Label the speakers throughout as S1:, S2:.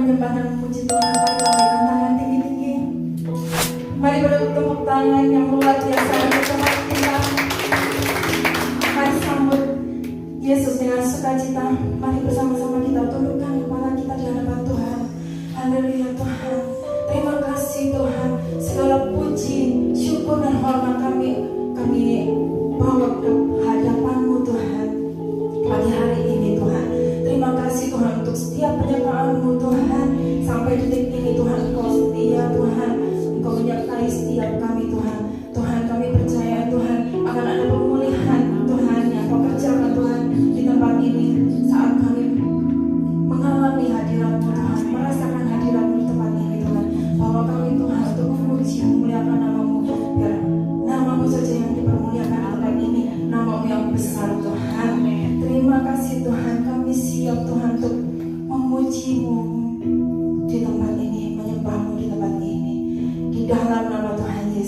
S1: menyembah dan memuji Tuhan. Mari lambaikan tangan tinggi-tinggi. Mari bertepuk tangan yang luar biasa bersama kita. Mari sambut Yesus dengan sukacita. Mari bersama-sama kita tundukkan kepala kita di hadapan Tuhan. Haleluya Tuhan. Terima kasih Tuhan. Segala puji, syukur dan hormat kami bawa ke hadapan-Mu Tuhan pagi hari ini Tuhan. Terima kasih Tuhan untuk setiap penyertaan-Mu Tuhan. Sampai detik ini Tuhan Engkau setia Tuhan. Engkau menyertai setiap kami Tuhan. Tuhan kami percaya Tuhan akan ada pemulihan Tuhan yang Kau kerjakan Tuhan di tempat ini saat kami mengalami hadirat-Mu Tuhan, merasakan hadirat-Mu di tempat ini Tuhan. Bahwa kami Tuhan untuk memuji memuliakan nama-Mu, biar nama-Mu saja yang dipermuliakan di tempat ini, nama-Mu yang besar Tuhan. Terima kasih Tuhan, kami siap Tuhan untuk memuji-Mu di tempat ini, menyembah-Mu di tempat ini, di dalam nama Tuhan Yesus.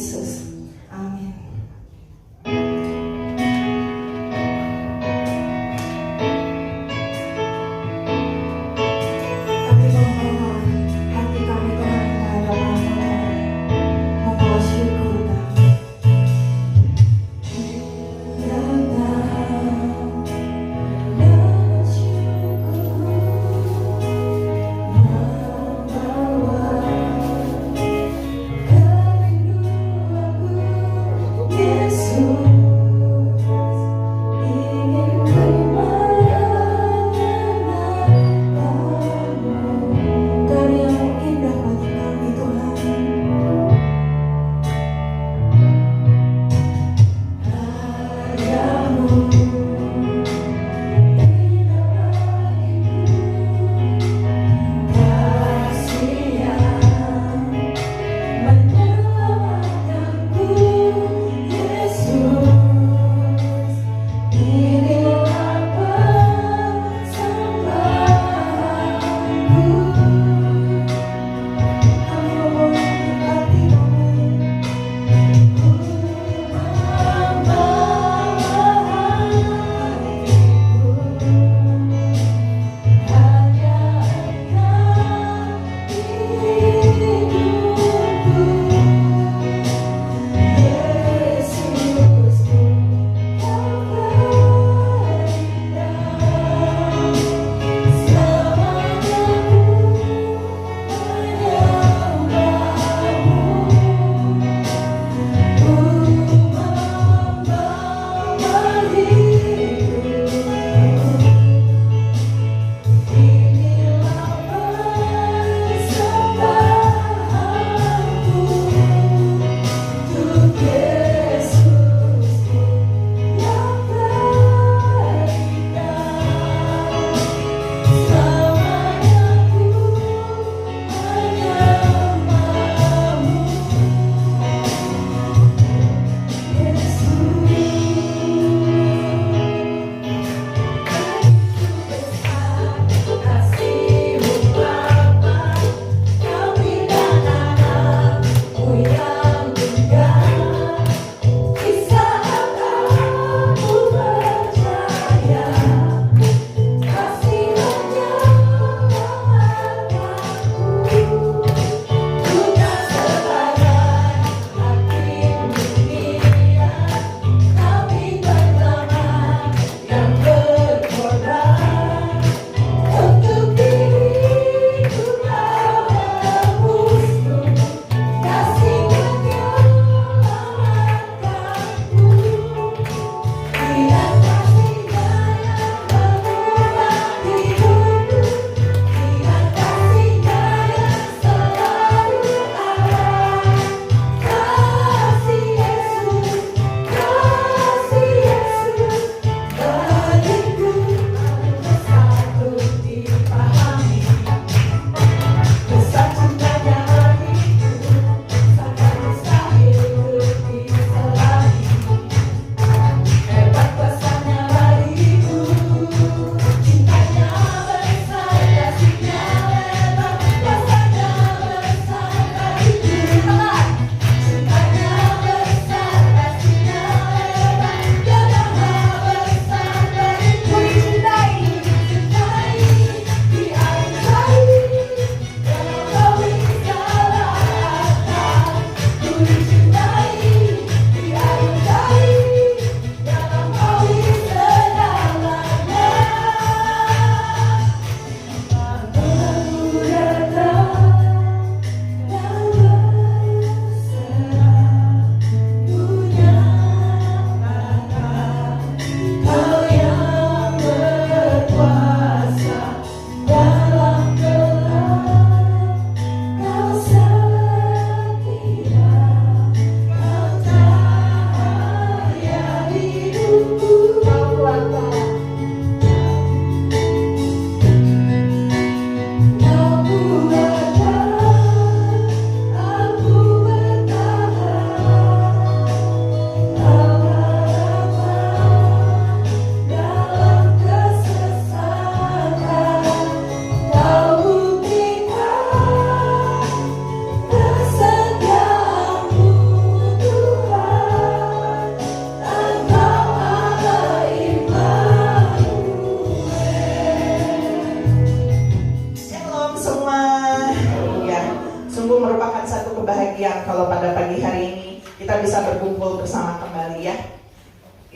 S2: kebahagiaan kalau pada pagi hari ini kita bisa berkumpul bersama kembali ya.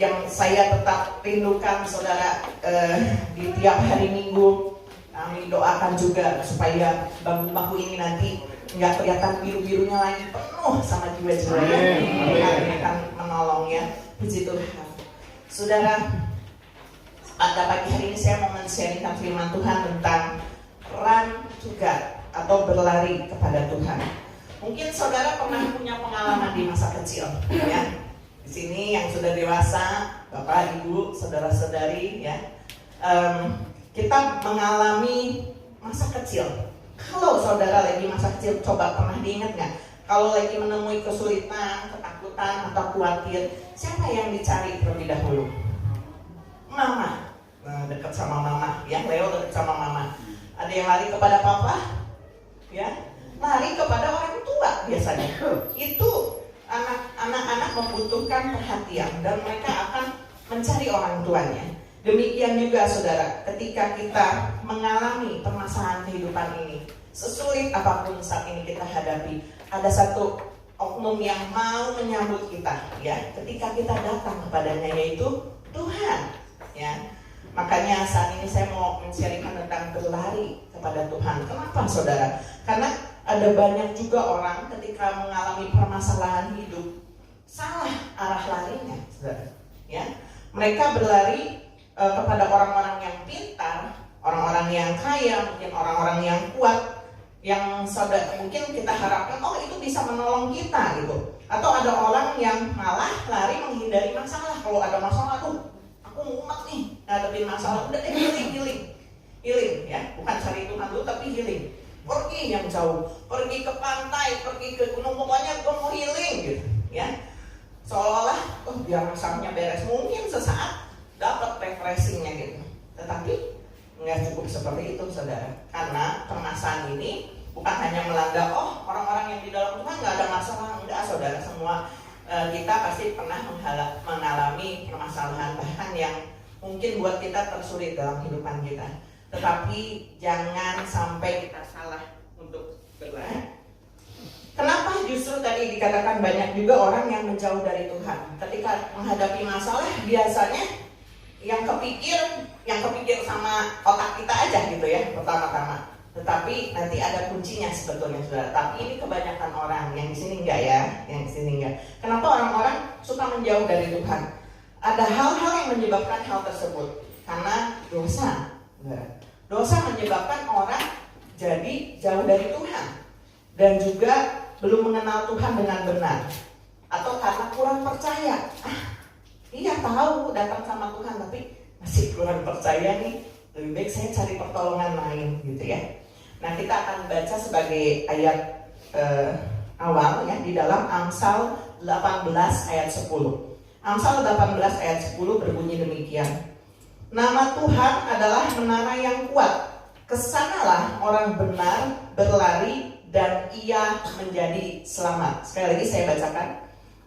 S2: Yang saya tetap rindukan saudara di tiap hari Minggu, kami doakan juga supaya bangku-bangku ini nanti nggak kelihatan biru-birunya lagi, penuh sama jiwa-jiwa yang akan menolong ya. Puji Tuhan. Saudara, pada pagi hari ini saya mau men-sharingkan firman Tuhan tentang run to God atau berlari kepada Tuhan. Mungkin saudara pernah punya pengalaman di masa kecil ya. Di sini yang sudah dewasa, Bapak, Ibu, saudara-saudari ya, kita mengalami masa kecil. Kalau saudara lagi masa kecil, coba pernah diingat nggak? Kalau lagi menemui kesulitan, ketakutan, atau khawatir, siapa yang dicari terlebih dahulu? Mama. Nah, dekat sama mama, ya, Leo dekat sama mama. Ada yang lari kepada papa, ya, lari kepada orang tua biasanya. Itu anak-anak membutuhkan perhatian dan mereka akan mencari orang tuanya. Demikian juga saudara, ketika kita mengalami permasalahan kehidupan ini, sesulit apapun saat ini kita hadapi, ada satu oknum yang mau menyambut kita, ya, ketika kita datang kepadanya, yaitu Tuhan, ya. Makanya saat ini saya mau men-sharingkan tentang berlari kepada Tuhan. Kenapa saudara? Karena ada banyak juga orang ketika mengalami permasalahan hidup salah arah larinya, saudara. Ya, mereka berlari kepada orang-orang yang pintar, orang-orang yang kaya, mungkin orang-orang yang kuat, yang saudara mungkin kita harapkan, oh itu bisa menolong kita gitu. Atau ada orang yang malah lari menghindari masalah. Kalau ada masalah tuh, aku mumet nih ngadepin masalah, udah healing ya, bukan cari Tuhan dulu tapi healing. Pergi yang jauh, pergi ke pantai, pergi ke gunung, pokoknya gue mau healing gitu ya. Seolah-olah biar masalahnya beres, mungkin sesaat dapat refreshingnya gitu. Tetapi nggak cukup seperti itu saudara, karena permasalahan ini bukan hanya melanda orang-orang yang di dalam Tuhan nggak ada masalah, enggak saudara. Semua kita pasti pernah mengalami permasalahan bahkan yang mungkin buat kita tersulit dalam kehidupan kita. Tetapi jangan sampai kita salah untuk berlari. Kenapa justru tadi dikatakan banyak juga orang yang menjauh dari Tuhan? Ketika menghadapi masalah biasanya yang kepikir sama otak kita aja gitu ya pertama-tama. Tetapi nanti ada kuncinya sebetulnya saudara. Tapi ini kebanyakan orang, yang di sini enggak ya, yang di sini enggak. Kenapa orang-orang suka menjauh dari Tuhan? Ada hal-hal yang menyebabkan hal tersebut. Karena dosa. Dosa menyebabkan orang jadi jauh dari Tuhan dan juga belum mengenal Tuhan dengan benar, atau karena kurang percaya. Iya tahu datang sama Tuhan tapi masih kurang percaya nih, lebih baik saya cari pertolongan lain gitu ya. Nah kita akan baca sebagai ayat awal ya di dalam Amsal 18 ayat 10. Amsal 18 ayat 10 berbunyi demikian. Nama Tuhan adalah menara yang kuat. Kesanalah orang benar berlari dan ia menjadi selamat. Sekali lagi saya bacakan.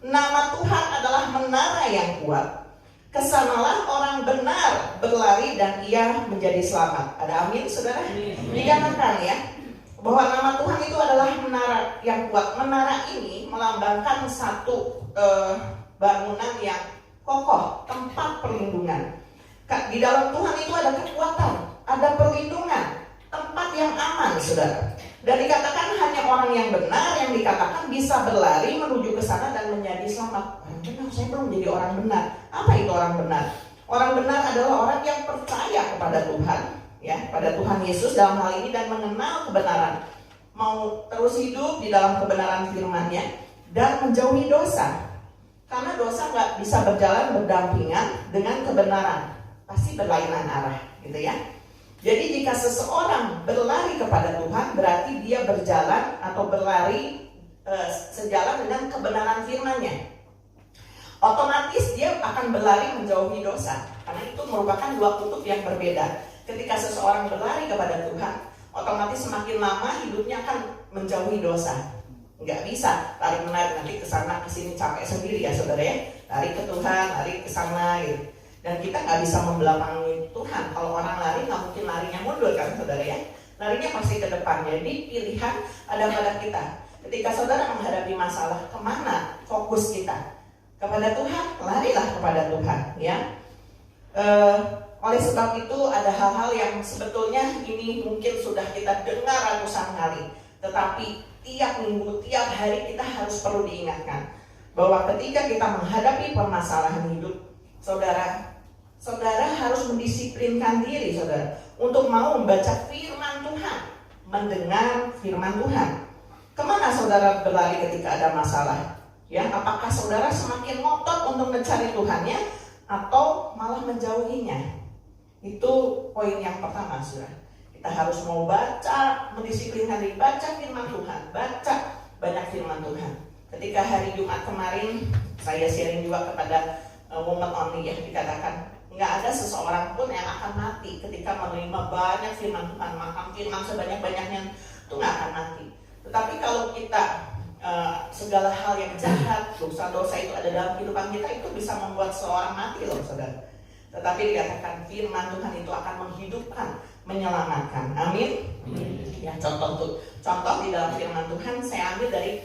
S2: Nama Tuhan adalah menara yang kuat. Kesanalah orang benar berlari dan ia menjadi selamat. Ada amin saudara? Dikatakan ya bahwa nama Tuhan itu adalah menara yang kuat. Menara ini melambangkan satu bangunan yang kokoh, tempat perlindungan. Di dalam Tuhan itu ada kekuatan, ada perlindungan, tempat yang aman, saudara. Dan dikatakan hanya orang yang benar yang dikatakan bisa berlari menuju ke sana dan menjadi selamat. Orang benar, saya belum jadi orang benar. Apa itu orang benar? Orang benar adalah orang yang percaya kepada Tuhan, ya, pada Tuhan Yesus dalam hal ini dan mengenal kebenaran, mau terus hidup di dalam kebenaran firman-Nya dan menjauhi dosa. Karena dosa nggak bisa berjalan berdampingan dengan kebenaran. Pasti berlainan arah, gitu ya. Jadi jika seseorang berlari kepada Tuhan, berarti dia berjalan atau berlari sejalan dengan kebenaran firman-Nya. Otomatis dia akan berlari menjauhi dosa, karena itu merupakan dua kutub yang berbeda. Ketika seseorang berlari kepada Tuhan, otomatis semakin lama hidupnya akan menjauhi dosa. Nggak bisa lari menarik nanti ke sana ke sini capek sendiri ya saudara ya. Lari ke Tuhan, lari ke sana gitu. Dan kita nggak bisa membelakangi Tuhan. Kalau orang lari nggak mungkin larinya mundur kan saudara ya. Larinya pasti ke depan. Jadi pilihan ada pada kita. Ketika saudara menghadapi masalah, kemana fokus kita? Kepada Tuhan, larilah kepada Tuhan, ya. Oleh sebab itu ada hal-hal yang sebetulnya ini mungkin sudah kita dengar ratusan kali, tetapi tiap minggu, tiap hari kita harus perlu diingatkan bahwa ketika kita menghadapi permasalahan hidup, saudara harus mendisiplinkan diri saudara untuk mau membaca firman Tuhan, mendengar firman Tuhan. Kemana saudara berlari ketika ada masalah? Ya, apakah saudara semakin ngotot untuk mencari Tuhannya atau malah menjauhinya? Itu poin yang pertama, saudara. Kita harus mau baca, mendisiplinkan diri, baca firman Tuhan, baca banyak firman Tuhan. Ketika hari Jumat kemarin, saya sharing juga kepada Women Only, ya, dikatakan nggak ada seseorang pun yang akan mati ketika menerima banyak firman Tuhan, makan firman sebanyak-banyaknya, itu nggak akan mati. Tetapi kalau kita segala hal yang jahat, dosa-dosa itu ada dalam kehidupan kita, itu bisa membuat seorang mati loh, saudara. Tetapi dikatakan firman Tuhan itu akan menghidupkan, menyelamatkan. Amin. Ya, contoh di dalam firman Tuhan saya ambil dari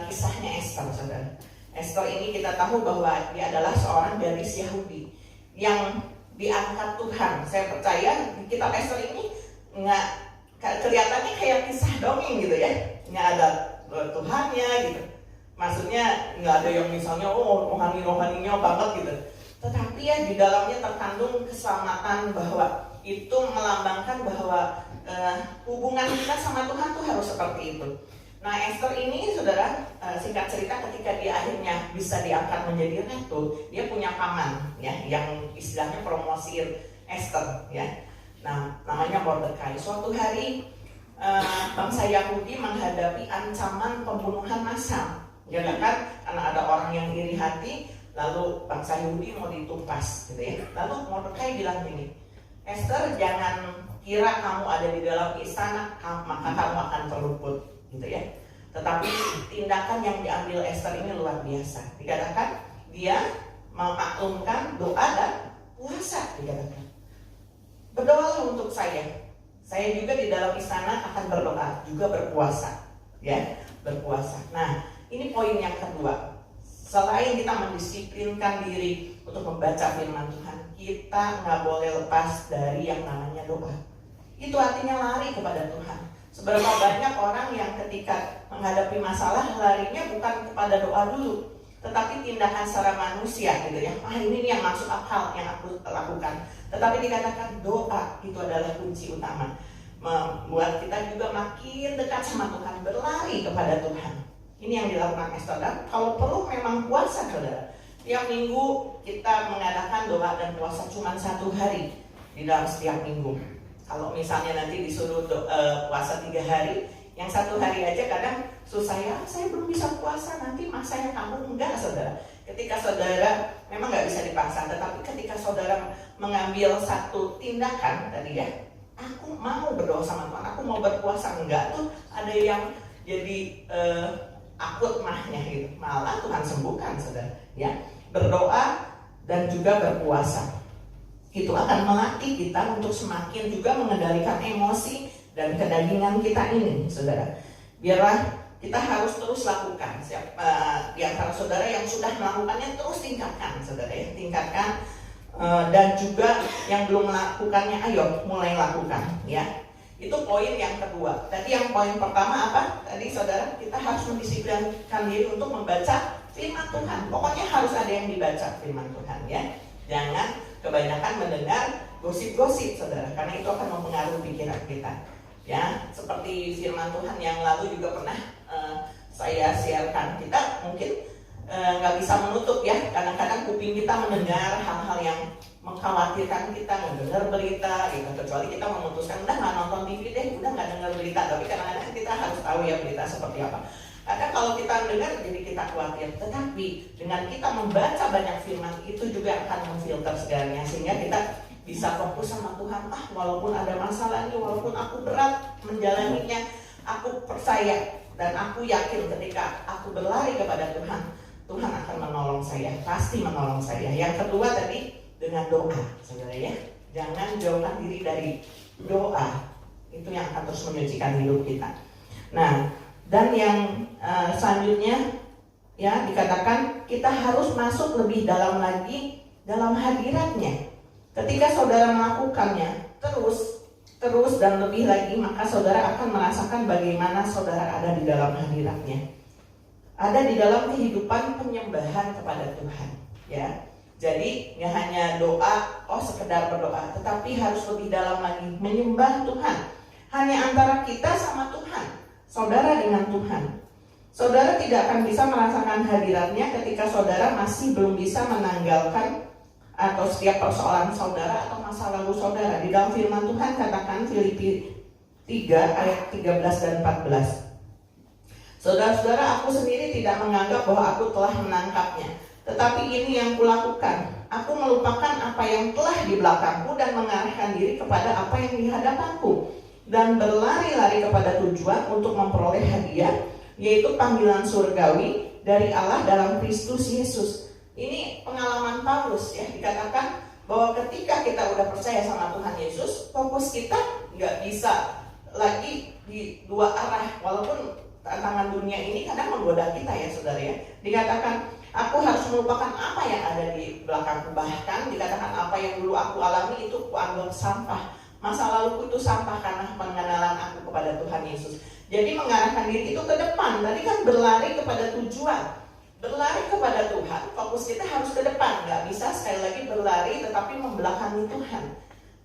S2: kisahnya Esther, saudara. Esther ini kita tahu bahwa dia adalah seorang gadis Yahudi yang diangkat Tuhan. Saya percaya di kitab Esther ini nggak kelihatannya kayak kisah dongeng gitu ya, nggak ada Tuhannya gitu. Maksudnya nggak ada yang misalnya rohaninya banget gitu. Tetapi ya di dalamnya terkandung keselamatan, bahwa itu melambangkan bahwa hubungan kita sama Tuhan tuh harus seperti itu. Nah, Esther ini saudara, singkat cerita ketika dia akhirnya bisa diangkat menjadi ratu, dia punya paman ya yang istilahnya promosiin Esther ya. Nah, namanya Mordekai. Suatu hari bangsa Yahudi menghadapi ancaman pembunuhan massal, ya kan? Karena ada orang yang iri hati, lalu bangsa Yahudi mau ditumpas, gitu ya. Lalu Mordekai bilang gini, Esther, jangan kira kamu ada di dalam istana maka kamu akan terluput, gitu ya. Tetapi tindakan yang diambil Esther ini luar biasa. Dikatakan dia memaklumkan doa dan puasa, dikatakan. Berdoalah untuk saya. Saya juga di dalam istana akan berdoa, juga berpuasa, ya, berpuasa. Nah, ini poin yang kedua. Selain kita mendisiplinkan diri untuk membaca firman Tuhan, kita nggak boleh lepas dari yang namanya doa. Itu artinya lari kepada Tuhan. Seberapa banyak orang yang ketika menghadapi masalah larinya bukan kepada doa dulu, tetapi tindakan secara manusia gitu ya. Ini yang masuk akal yang aku lakukan. Tetapi dikatakan doa itu adalah kunci utama, membuat kita juga makin dekat sama Tuhan, berlari kepada Tuhan. Ini yang dilakukan Esther. Dan kalau perlu memang puasa, saudara. Tiap minggu kita mengadakan doa dan puasa cuma 1 hari di dalam setiap minggu. Kalau misalnya nanti disuruh puasa 3 hari, yang 1 hari aja kadang susah ya, saya belum bisa puasa, nanti masanya kamu enggak, saudara. Ketika saudara memang nggak bisa dipaksa, tetapi ketika saudara mengambil satu tindakan tadi ya, aku mau berdoa sama Tuhan, aku mau berpuasa, enggak tuh ada yang jadi akut mahnya gitu, malah Tuhan sembuhkan, saudara. Ya, berdoa dan juga berpuasa itu akan melatih kita untuk semakin juga mengendalikan emosi dan kedagingan kita ini, saudara. Biarlah kita harus terus lakukan. Di antara saudara yang sudah melakukannya, terus tingkatkan, saudara ya, tingkatkan. Dan juga yang belum melakukannya, ayo mulai lakukan ya. Itu poin yang kedua. Tadi yang poin pertama apa? Tadi saudara, kita harus mendisiplinkan diri untuk membaca firman Tuhan. Pokoknya harus ada yang dibaca firman Tuhan ya. Jangan kebanyakan mendengar gosip-gosip, saudara, karena itu akan mempengaruhi pikiran kita. Ya, seperti firman Tuhan yang lalu juga pernah saya sharekan, kita mungkin nggak bisa menutup ya. Kadang-kadang kuping kita mendengar hal-hal yang mengkhawatirkan kita, mendengar berita gitu. Kecuali kita memutuskan udah nggak nonton TV deh, udah nggak dengar berita. Tapi kadang-kadang kita harus tahu ya berita seperti apa. Kadang kalau kita mendengar jadi kita khawatir. Tetapi dengan kita membaca banyak firman, itu juga akan memfilter segalanya, sehingga kita bisa fokus sama Tuhan. Walaupun ada masalah ini, walaupun aku berat menjalaninya, aku percaya dan aku yakin ketika aku berlari kepada Tuhan, Tuhan akan menolong saya, pasti menolong saya. Yang kedua tadi dengan doa, saudara ya. Jangan jauhkan diri dari doa. Itu yang akan terus menyucikan hidup kita. Nah, Dan yang selanjutnya ya dikatakan kita harus masuk lebih dalam lagi dalam hadiratnya. Ketika saudara melakukannya terus dan lebih lagi, maka saudara akan merasakan bagaimana saudara ada di dalam hadiratnya. Ada di dalam kehidupan penyembahan kepada Tuhan, ya. Jadi nggak hanya doa, sekedar berdoa, tetapi harus lebih dalam lagi menyembah Tuhan. Hanya antara kita sama Tuhan, saudara dengan Tuhan. Saudara tidak akan bisa merasakan hadiratnya ketika saudara masih belum bisa menanggalkan atau setiap persoalan saudara atau masa lalu saudara. Di dalam firman Tuhan katakan Filipi 3 ayat 13 dan 14. Saudara-saudara, aku sendiri tidak menganggap bahwa aku telah menangkapnya, tetapi ini yang kulakukan. Aku melupakan apa yang telah di belakangku dan mengarahkan diri kepada apa yang di hadapanku, dan berlari-lari kepada tujuan untuk memperoleh hadiah, yaitu panggilan surgawi dari Allah dalam Kristus Yesus. Ini pengalaman Paulus, ya. Dikatakan bahwa ketika kita udah percaya sama Tuhan Yesus, fokus kita nggak bisa lagi di dua arah. Walaupun tantangan dunia ini kadang menggoda kita, ya saudara, ya. Dikatakan aku harus melupakan apa yang ada di belakangku. Bahkan dikatakan apa yang dulu aku alami itu kuanggap sampah. Masa laluku itu sampah karena pengenalan aku kepada Tuhan Yesus. Jadi mengarahkan diri itu ke depan. Tadi kan berlari kepada tujuan, berlari kepada Tuhan. Fokus kita harus ke depan. Gak bisa sekali lagi berlari tetapi membelakangi Tuhan.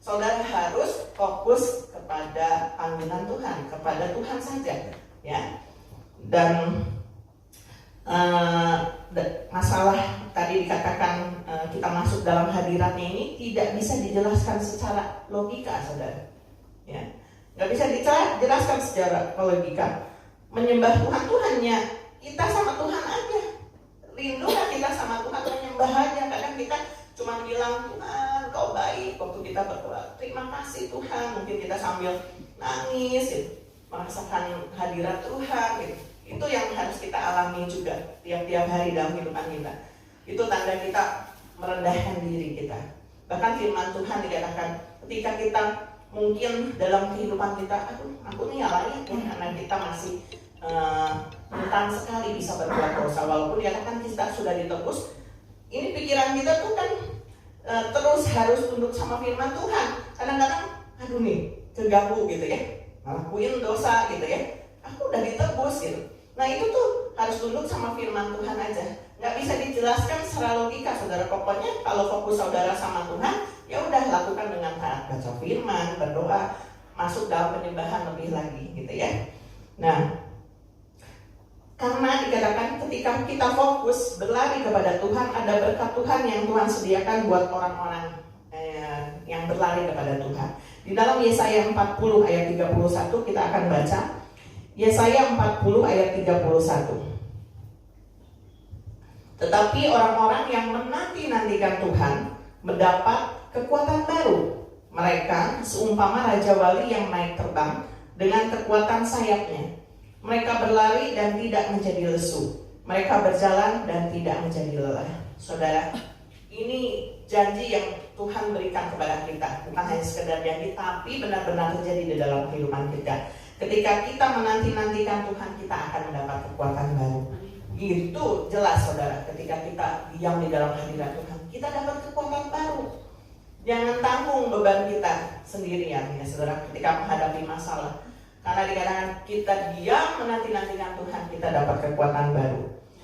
S2: Saudara harus fokus kepada panggilan Tuhan, kepada Tuhan saja, ya. Dan masalah tadi dikatakan kita masuk dalam hadiratnya ini tidak bisa dijelaskan secara logika, saudara, ya. Nggak bisa dijelaskan secara logika. Menyembah Tuhan tuh hanya kita sama Tuhan aja. Rindu kan kita sama Tuhan, menyembah aja. Kadang kita cuma bilang, Tuhan kau baik. Waktu kita berdoa, terima kasih Tuhan. Mungkin kita sambil nangis, gitu, merasakan hadirat Tuhan, gitu. Itu yang harus kita alami juga tiap-tiap hari dalam kehidupan kita. Itu tanda kita merendahkan diri kita. Bahkan firman Tuhan dikatakan ketika kita mungkin dalam kehidupan kita, aku nih layak ya, karena kita masih rentan sekali bisa berbuat dosa. Walaupun dikatakan kita sudah ditebus, ini pikiran kita tuh kan terus harus tunduk sama firman Tuhan. Kadang-kadang keganggu gitu ya, ngelakuin dosa gitu ya. Aku udah ditebus gitu. Nah itu tuh harus tunduk sama firman Tuhan aja. Nggak bisa dijelaskan secara logika, saudara. Pokoknya kalau fokus saudara sama Tuhan, ya udah lakukan dengan taat, baca firman, berdoa, masuk dalam penyembahan lebih lagi, gitu ya. Nah, karena dikatakan ketika kita fokus berlari kepada Tuhan, ada berkat Tuhan yang Tuhan sediakan buat orang-orang yang berlari kepada Tuhan. Di dalam Yesaya 40 ayat 31 kita akan baca. Yesaya 40 ayat 31. Tetapi orang-orang yang menanti-nantikan Tuhan mendapat kekuatan baru. Mereka seumpama Raja Wali yang naik terbang dengan kekuatan sayapnya. Mereka berlari dan tidak menjadi lesu. Mereka berjalan dan tidak menjadi lelah. Saudara, ini janji yang Tuhan berikan kepada kita. Bukan hanya sekedar janji, tapi benar-benar terjadi di dalam kehidupan kita. Ketika kita menanti-nantikan Tuhan, kita akan mendapat kekuatan baru. Itu jelas, saudara. Ketika kita diam di dalam hadirat Tuhan, kita dapat kekuatan baru. Jangan tanggung beban kita sendirian, ya saudara, ketika menghadapi masalah. Karena dikatakan kita diam menanti-nantikan Tuhan, kita dapat kekuatan baru.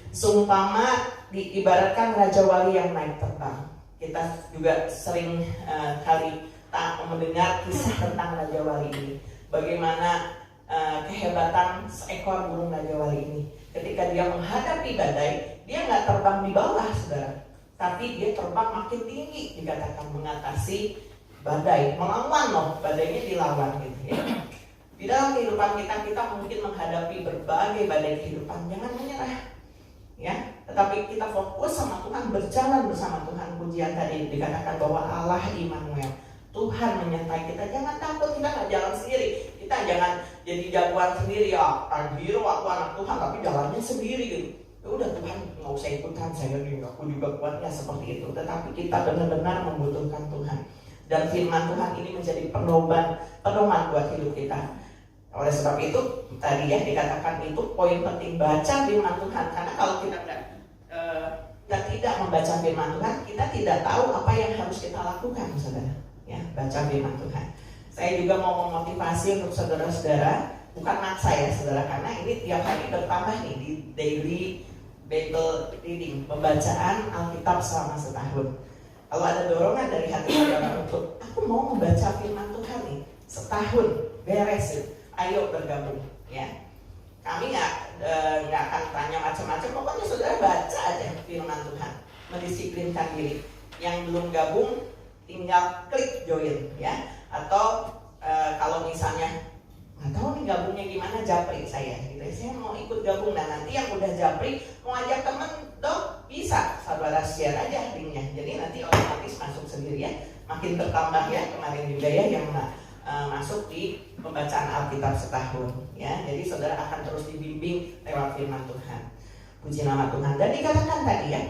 S2: Seumpama diibaratkan Raja Wali yang naik terbang. Kita juga sering kali mendengar kisah tentang Raja Wali ini. Bagaimana kehebatan seekor burung Raja Wali ini. Ketika dia menghadapi badai, dia nggak terbang di bawah, saudara, tapi dia terbang makin tinggi, dikatakan mengatasi badai, melawan badainya dilawan gitu ya. Di dalam kehidupan kita mungkin menghadapi berbagai badai kehidupan, jangan menyerah, ya. Tetapi kita fokus sama Tuhan, berjalan bersama Tuhan. Pujian tadi dikatakan bahwa Allah Immanuel, Tuhan menyertai kita. Jangan takut, kita nggak jalan sendiri. Kita jangan jadi jagoan sendiri, ya. Hero, aku anak Tuhan, tapi jalannya sendiri gitu. Ya udah, Tuhan nggak usah ikutan saya nih, aku juga kuatnya seperti itu. Tetapi kita benar-benar membutuhkan Tuhan. Dan firman Tuhan ini menjadi pedoman buat hidup kita. Oleh sebab itu tadi ya dikatakan itu poin penting, baca firman Tuhan. Karena kalau kita tidak membaca firman Tuhan, kita tidak tahu apa yang harus kita lakukan, saudara. Ya, baca firman Tuhan. Saya juga mau memotivasi untuk saudara-saudara, bukan maksa ya saudara, karena ini tiap hari bertambah nih di daily Bible reading, pembacaan Alkitab selama setahun. Kalau ada dorongan dari hati saudara untuk aku mau membaca firman Tuhan nih setahun beres, ayo bergabung ya. Kami nggak akan tanya macam-macam, pokoknya saudara baca aja firman Tuhan, mendisiplinkan diri. Yang belum gabung tinggal klik join ya, atau kalau misalnya nggak tahu nih gabungnya gimana, japri saya gitu. Saya mau ikut gabung, dan nanti yang udah japri mau ajak temen dong, bisa saudara share aja linknya. Jadi nanti otomatis masuk sendiri ya. Makin bertambah ya, kemarin juga ya yang masuk di pembacaan Alkitab setahun ya. Jadi saudara akan terus dibimbing lewat firman Tuhan. Puji nama Tuhan. Dan dikatakan tadi ya,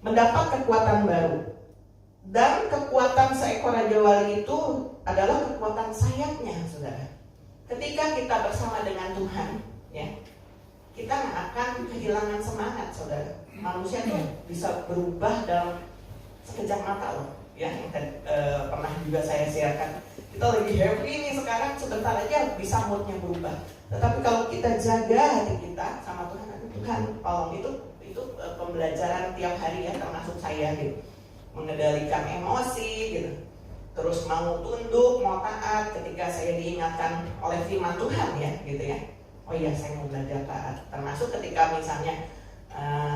S2: mendapat kekuatan baru. Dan kekuatan seekor Raja Wali itu adalah kekuatan sayapnya, saudara. Ketika kita bersama dengan Tuhan ya, kita nggak akan kehilangan semangat, saudara. Manusia tuh bisa berubah dalam sekejap mata loh ya. Yang pernah juga saya siarkan, kita lagi happy nih sekarang, sebentar aja bisa moodnya berubah. Tetapi kalau kita jaga hati kita sama Tuhan, Tuhan tolong, itu pembelajaran tiap hari ya, termasuk saya gitu, mengendalikan emosi gitu, terus mau tunduk, mau taat ketika saya diingatkan oleh firman Tuhan ya gitu ya. Oh iya, saya mau belajar taat. Termasuk ketika misalnya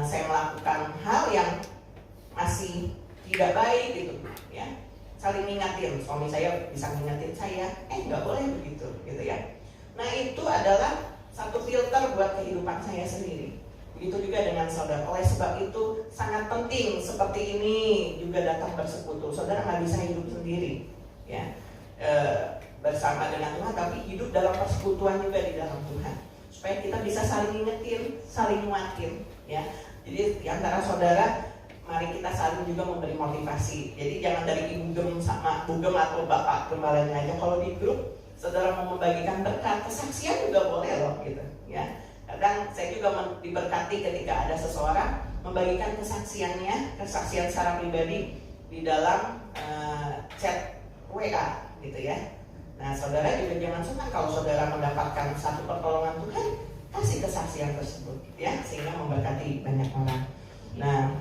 S2: saya melakukan hal yang masih tidak baik gitu ya, saling ngingatin. Suami saya bisa ngingatin saya, nggak boleh begitu gitu ya. Nah itu adalah satu filter buat kehidupan saya sendiri. Begitu juga dengan saudara. Oleh sebab itu sangat penting seperti ini juga datang bersekutu. Saudara nggak bisa hidup sendiri ya, bersama dengan Tuhan, tapi hidup dalam persekutuan juga di dalam Tuhan, supaya kita bisa saling ngingetin, saling nguatin ya. Jadi di antara saudara, mari kita saling juga memberi motivasi. Jadi jangan dari ibu gem sama bugem atau bapak gembalanya aja. Kalau di grup saudara mau membagikan berkat, kesaksian juga boleh loh gitu ya. Kadang saya juga diberkati ketika ada seseorang membagikan kesaksiannya, kesaksian secara pribadi di dalam chat WA gitu ya. Nah saudara juga jangan sungkan kalau saudara mendapatkan satu pertolongan Tuhan, kasih kesaksian tersebut ya, sehingga memberkati banyak orang. Nah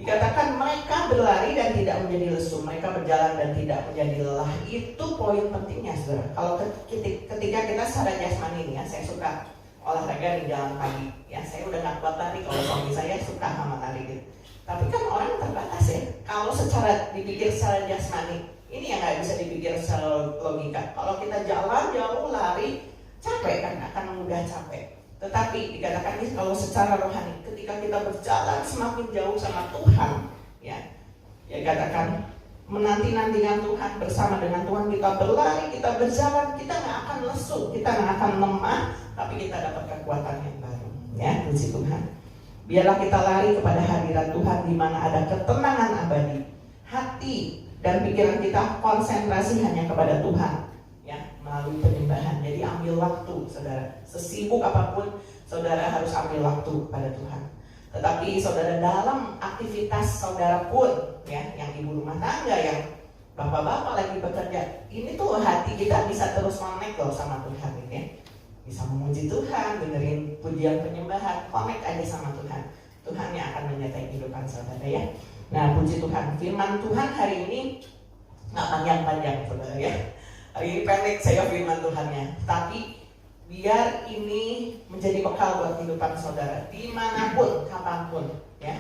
S2: dikatakan mereka berlari dan tidak menjadi lesu, mereka berjalan dan tidak menjadi lelah. Itu poin pentingnya saudara. Kalau ketika kita secara jasmani nih ya, saya suka olahraga di jalan pagi ya, saya udah gak kuat lari. Kalau suami saya suka sama lari gitu. Tapi kan orang terbatas ya. Kalau secara dipikir secara jasmani, ini yang gak bisa dipikir secara logika. Kalau kita jalan jauh lari, capek kan, akan mudah capek. Tetapi dikatakan ini kalau secara rohani, ketika kita berjalan semakin jauh sama Tuhan ya, katakan menanti-nantikan Tuhan, bersama dengan Tuhan kita berlari, kita berjalan, kita gak akan lesu, kita gak akan lemah, tapi kita dapat kekuatan yang baru ya. Puji Tuhan. Biarlah kita lari kepada hadirat Tuhan di mana ada ketenangan abadi. Hati dan pikiran kita konsentrasi hanya kepada Tuhan ya, melalui penyembahan. Jadi ambil waktu saudara, sesibuk apapun saudara harus ambil waktu kepada Tuhan. Tetapi saudara dalam aktivitas saudara pun ya, yang ibu rumah tangga, yang bapak-bapak lagi bekerja, ini tuh hati kita bisa terus connect loh sama Tuhan ini ya. Bisa memuji Tuhan, dengerin pujian penyembahan, connect aja sama Tuhan. Tuhan yang akan menyertai kehidupan saudara ya. Nah puji Tuhan, firman Tuhan hari ini nggak panjang-panjang saudara ya. Hari ini pendek saya firman Tuhannya, tapi biar ini menjadi bekal buat kehidupan saudara dimanapun, kapanpun ya.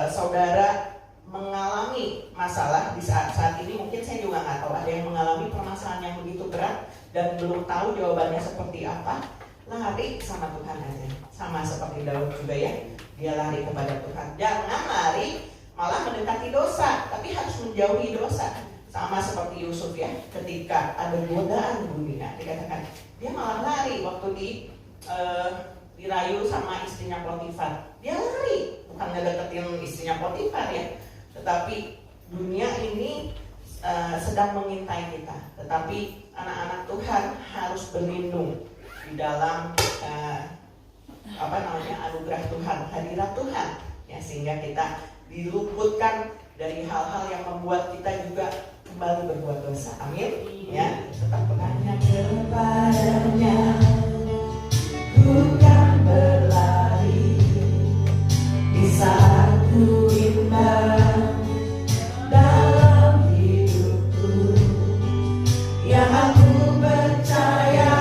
S2: Saudara mengalami masalah di saat ini, mungkin saya juga nggak tahu, ada yang mengalami permasalahan yang begitu berat dan belum tahu jawabannya seperti apa. Lari sama Tuhan aja, sama seperti Daud juga ya, dia lari kepada Tuhan. Jangan lari malah mendekati dosa, tapi harus menjauhi dosa. Sama seperti Yusuf ya, ketika ada godaan dunia, dikatakan dia malah lari waktu dirayu sama istrinya Potifar. Dia lari, bukan ngedeketin istrinya Potifar ya, tetapi dunia ini sedang mengintai kita. Tetapi anak-anak Tuhan harus berlindung di dalam anugerah Tuhan, hadirat Tuhan, ya, sehingga kita diluputkan dari hal-hal yang membuat kita juga kembali berbuat dosa. Amin. Ya, tetap bertanya kepadanya, bukan berlari di saat ku bimbang dalam hidupku, yang aku percaya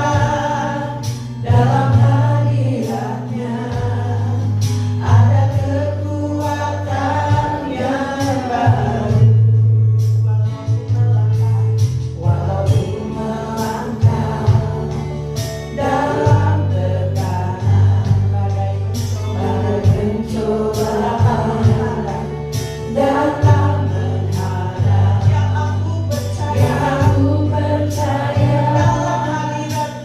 S2: dalam hadiratnya ada kekuatan yang baru. Walaupun melangkah dalam tekanan, badai pencobaan datang menghadap, yang aku percaya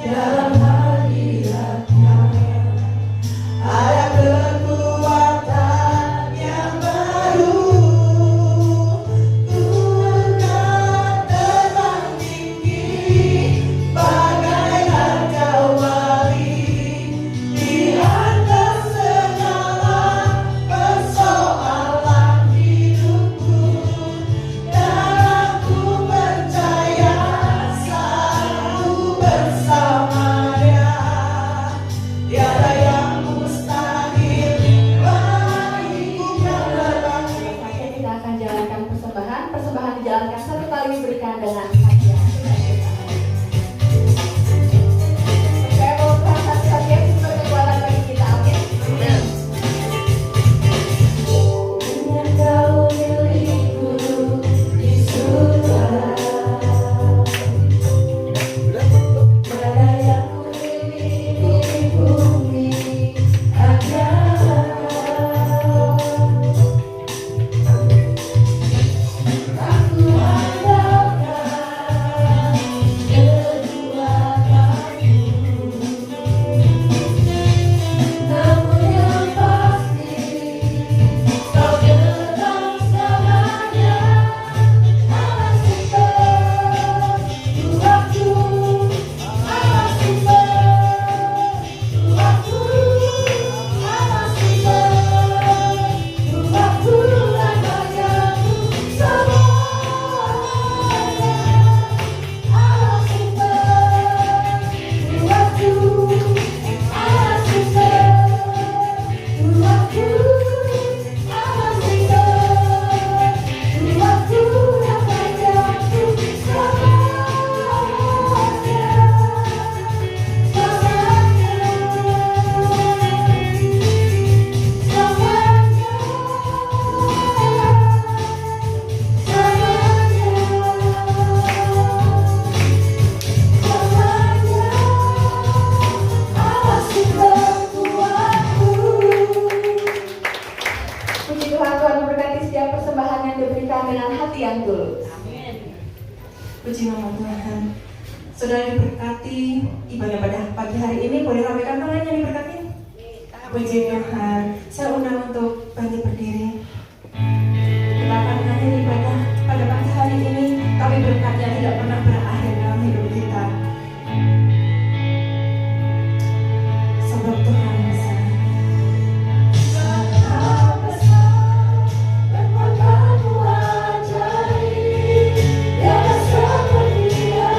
S2: dalam hadiratnya ada kekuatan yang baru. Ku akan terbang tinggi bagaikan kawali di atas segala persoalan hidupku, dan aku percaya selalu bersama Dia. Tiada yang mustahil bagiku kan terbang.
S3: Saatnya kita akan jalankan persembahan. Persembahan dijalankan satu kali diberikan dengan hadiah. Saya mau transaksi hadiah itu berkekuatan bagi kita. Amin.
S1: Hanya Kau milikku di surga, tiada yang ku miliki di bumi hanya Kau. Aku andalkan kedua kakiku, namun yang pasti Kau tetap selamanya. Allah super, Tuhanku. Allah super, Tuhanku. Allah super, Tuhanku dan bagianku semuanya. Allah super, Tuhanku. Allah super, Tuhanku. Allah super, Tuhanku dan bagianku
S3: Puji Tuhan, Tuhan memberkati setiap persembahan yang diberikan dengan hati yang tulus.
S1: Puji nama Tuhan. Saudara diberkati ibadah pada pagi hari ini, boleh ramekan tangannya diberkati. Puji Tuhan. Saya undang untuk bangkit berdiri. Kita akan mengakhiri ibadah pada pagi hari ini, tapi berkatnya tidak pernah berakhir dalam hidup kita. Sebab Tuhan besar. Kekuatanmu ajaib, tiada seperti Dia.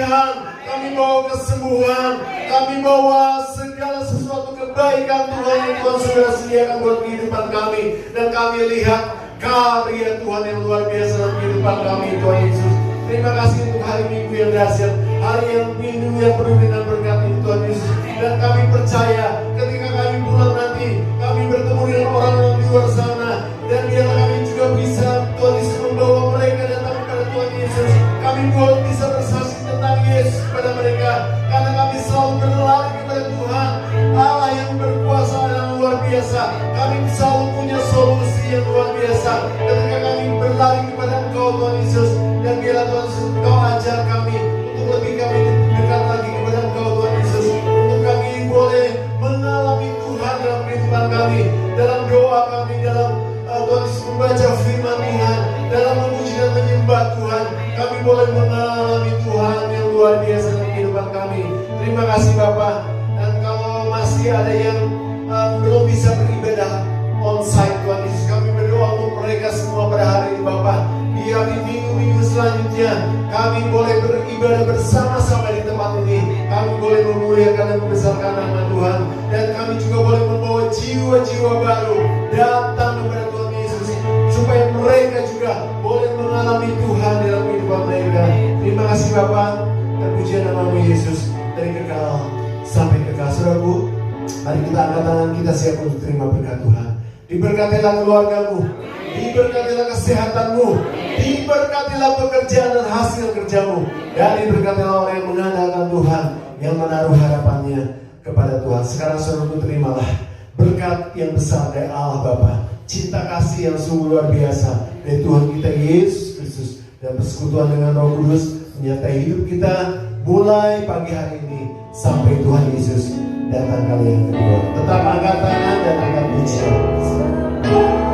S4: kebersihan, kami bawa kesembuhan, kami bawa segala sesuatu kebaikan Tuhan yang Tuhan sudah sediakan buat kehidupan kami. Dan kami lihat karya Tuhan yang luar biasa dalam kehidupan kami, Tuhan Yesus. Terima kasih untuk hari Minggu yang dahsyat, hari yang minggu yang penuh dengan berkat ini, Tuhan Yesus. Dan kami percaya ketika kami pulang nanti, kami bertemu dengan orang-orang di luar sana, dan biarlah kami juga bisa, Tuhan Yesus, membawa mereka datang kepada Tuhan Yesus. Kami pun bisa bersaksi tentang Yesus kepada mereka, karena kami selalu berlari kepada Tuhan Allah yang berkuasa dan luar biasa. Kami selalu punya solusi yang luar biasa ketika kami berlari kepada Engkau, Tuhan Yesus. Dan biarlah Tuhan Yesus, Engkau ajar kami untuk lebih kami dekat lagi kepada Engkau, Tuhan Yesus, untuk kami boleh mengalami Tuhan dalam kehidupan kami, dalam doa kami, dalam Tuhan Yesus membaca firman Tuhan, dalam memuji dan menyembah Tuhan. Kami boleh mengalami Tuhan yang luar biasa dalam kehidupan kami. Terima kasih Bapak. Dan kalau masih ada yang belum bisa beribadah on-site, Tuhan Yesus, kami berdoa untuk mereka semua pada hari ini Bapak. Di hari minggu-minggu selanjutnya kami boleh beribadah bersama-sama di tempat ini. Kami boleh memuliakan dan membesarkan nama Tuhan. Dan kami juga boleh membawa jiwa-jiwa baru datang kepada Tuhan Yesus, supaya mereka juga boleh mengalami Tuhan dalam kehidupan mereka. Terima kasih Bapak. Terpuji namamu Yesus, dari kekal sampai kekal. Saudaraku, mari kita angkat tangan, kita siap untuk terima berkat Tuhan. Diberkatilah keluargamu, diberkatilah kesehatanmu, diberkatilah pekerjaan dan hasil kerjamu, dan diberkatilah orang yang mengandalkan Tuhan, yang menaruh harapannya kepada Tuhan. Sekarang saudaraku, terimalah berkat yang besar dari Allah Bapa, cinta kasih yang sungguh luar biasa dari Tuhan kita Yesus Kristus, dan persekutuan dengan Roh Kudus menyertai hidup kita mulai pagi hari ini sampai Tuhan Yesus datang kali yang kedua. Tetap angkat tangan dan angkat pujian.